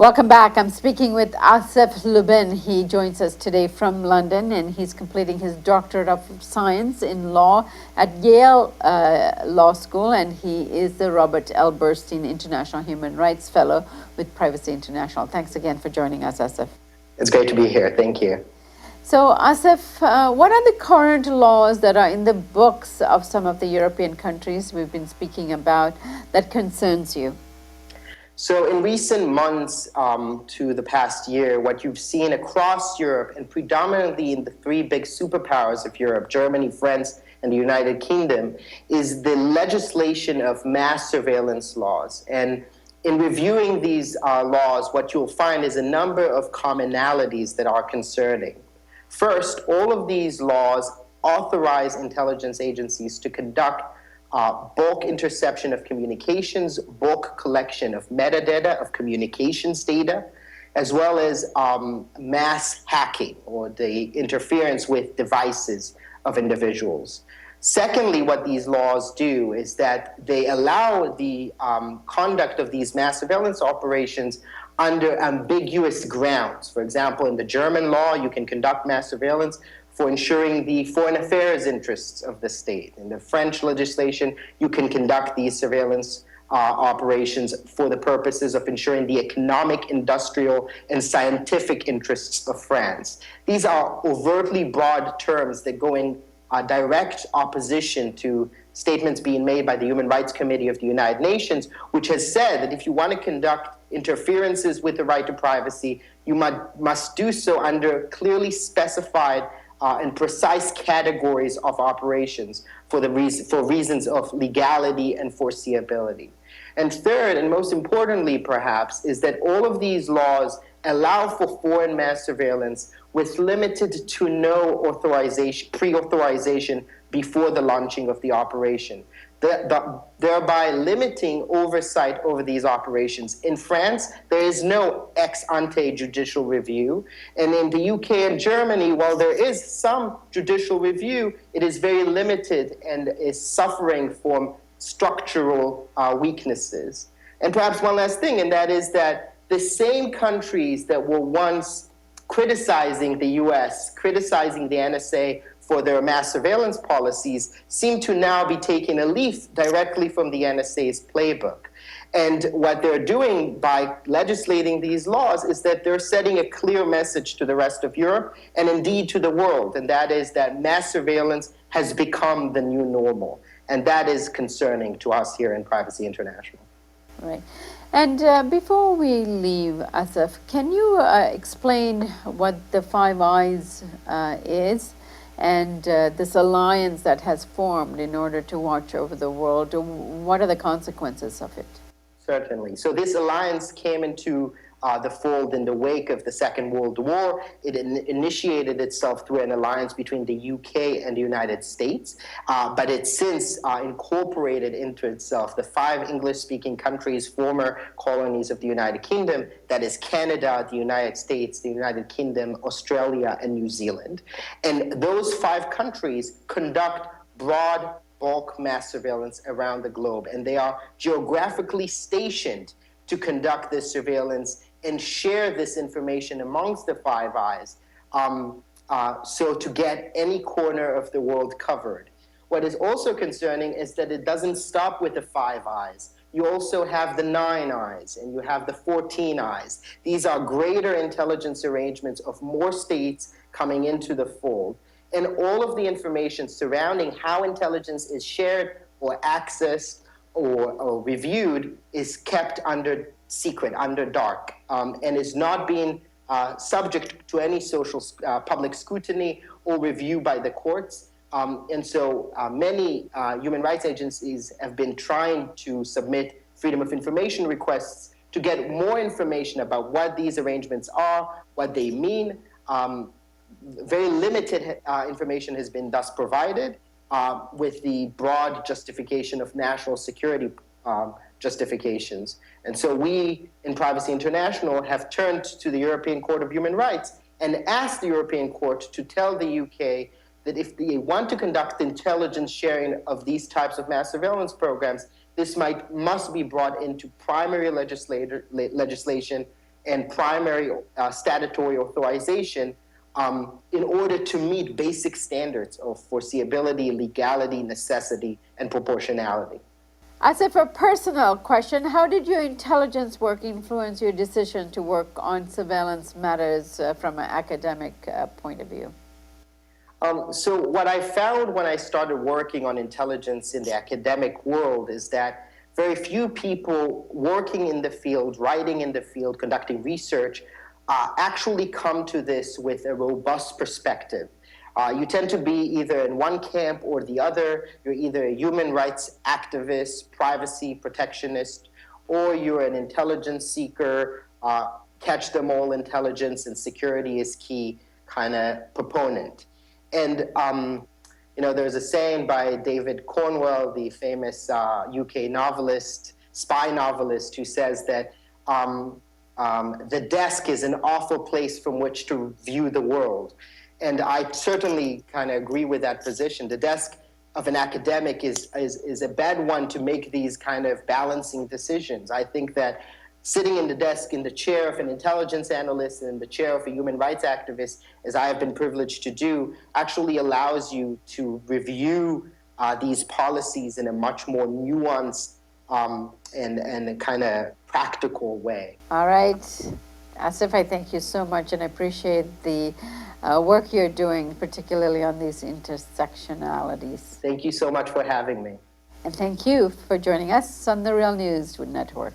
Welcome back. I'm speaking with Asaf Lubin. He joins us today from London, and he's completing his Doctorate of Science in Law at Yale Law School, and he is the Robert L. Burstein International Human Rights Fellow with Privacy International. Thanks again for joining us, Asaf. It's great to be here. Thank you. So, Asaf, what are the current laws that are in the books of some of the European countries we've been speaking about that concerns you? So in recent months to the past year, what you've seen across Europe, and predominantly in the three big superpowers of Europe, Germany, France, and the United Kingdom, is the legislation of mass surveillance laws. And in reviewing these laws, what you'll find is a number of commonalities that are concerning. First, all of these laws authorize intelligence agencies to conduct bulk interception of communications, bulk collection of metadata, of communications data, as well as mass hacking, or the interference with devices of individuals. Secondly, what these laws do is that they allow the conduct of these mass surveillance operations under ambiguous grounds. For example, in the German law, you can conduct mass surveillance for ensuring the foreign affairs interests of the state. In the French legislation, you can conduct these surveillance operations for the purposes of ensuring the economic, industrial, and scientific interests of France. These are overtly broad terms that go in direct opposition to statements being made by the Human Rights Committee of the United Nations, which has said that if you want to conduct interferences with the right to privacy, you must do so under clearly specified and precise categories of operations for reasons of legality and foreseeability. And third, and most importantly perhaps, is that all of these laws allow for foreign mass surveillance with limited to no authorization, pre-authorization before the launching of the operation, thereby limiting oversight over these operations. In France, there is no ex ante judicial review. And in the UK and Germany, while there is some judicial review, it is very limited and is suffering from structural weaknesses. And perhaps one last thing, and that is that the same countries that were once criticizing the US, criticizing the NSA for their mass surveillance policies, seem to now be taking a leaf directly from the NSA's playbook. And what they're doing by legislating these laws is that they're setting a clear message to the rest of Europe and indeed to the world, and that is that mass surveillance has become the new normal. And that is concerning to us here in Privacy International. Right. And before we leave, Asaf, can you explain what the Five Eyes is, and this alliance that has formed in order to watch over the world? What are the consequences of it? Certainly. So this alliance came into the fold in the wake of the Second World War. It initiated itself through an alliance between the UK and the United States, but it's since incorporated into itself the five English-speaking countries, former colonies of the United Kingdom, that is Canada, the United States, the United Kingdom, Australia, and New Zealand. And those five countries conduct broad bulk mass surveillance around the globe, and they are geographically stationed to conduct this surveillance and share this information amongst the Five Eyes, so to get any corner of the world covered. What is also concerning is that it doesn't stop with the Five Eyes. You also have the 9 Eyes, and you have the 14 Eyes. These are greater intelligence arrangements of more states coming into the fold. And all of the information surrounding how intelligence is shared or accessed or reviewed is kept under secret, under dark, and is not being subject to any social public scrutiny or review by the courts. And so many human rights agencies have been trying to submit freedom of information requests to get more information about what these arrangements are, what they mean. Very limited information has been thus provided, with the broad justification of national security justifications. And so we, in Privacy International, have turned to the European Court of Human Rights and asked the European Court to tell the UK that if they want to conduct intelligence sharing of these types of mass surveillance programs, this must be brought into primary legislation and primary statutory authorization in order to meet basic standards of foreseeability, legality, necessity, and proportionality. Asif, a personal question, how did your intelligence work influence your decision to work on surveillance matters from an academic point of view? So what I found when I started working on intelligence in the academic world is that very few people working in the field, writing in the field, conducting research, actually come to this with a robust perspective. You tend to be either in one camp or the other. You're either a human rights activist, privacy protectionist, or you're an intelligence seeker, catch them all intelligence and security is key kind of proponent. And there's a saying by David Cornwell, the famous UK novelist, spy novelist, who says that the desk is an awful place from which to view the world. And I certainly kind of agree with that position. The desk of an academic is a bad one to make these kind of balancing decisions. I think that sitting in the desk, in the chair of an intelligence analyst and in the chair of a human rights activist, as I have been privileged to do, actually allows you to review these policies in a much more nuanced and a kind of practical way. All right. Asif, I thank you so much and I appreciate the work you're doing, particularly on these intersectionalities. Thank you so much for having me. And thank you for joining us on the Real News Network.